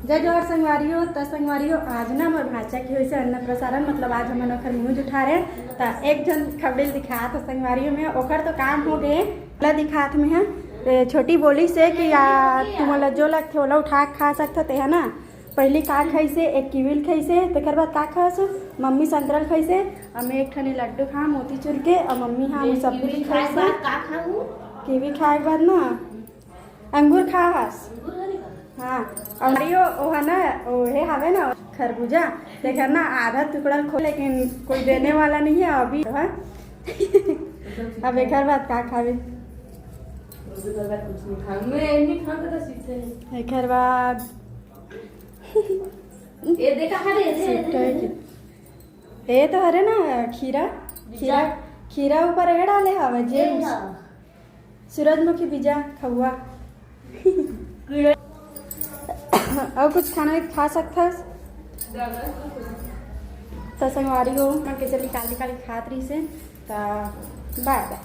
जय जोहर संगवारियों। तो संगवारियों आज ना मोर भाचा के हुई से अन्न प्रसारण मतलब आज हम ओखर न्यूज उठा रहे तो एक जन खबरें दिखा तो संगवारियों में ओखर तो काम हो गए ला दिखात में है। छोटी बोली से कि तुम जो लगते ओला उठा खा सकते थे है ना। पहली का खाइसे एक कीविल खाइसे तेकर बाद का खास मम्मी संतरल खाइसे और मैं एक ठने लड्डू खा मोतीचूर के और मम्मी हाँ सब कुछ खाइसे। कीवी खाए के बाद ना अंगूर खास हाँ और वो है ना वो हवे ना खरबूजा देखा ना आधा टुकड़ा खो लेकिन कोई देने वाला नहीं है अभी है। अब एक बात का खावे एक बाद ये तो हरे ना खीरा खीरा खीरा ऊपर ये डाले हवे जे सूरजमुखी बीजा खहुआ और कुछ खाना खा सकता तो संगवारी हो कैसे निकाल निकाल खात रही से तो बाय बाय।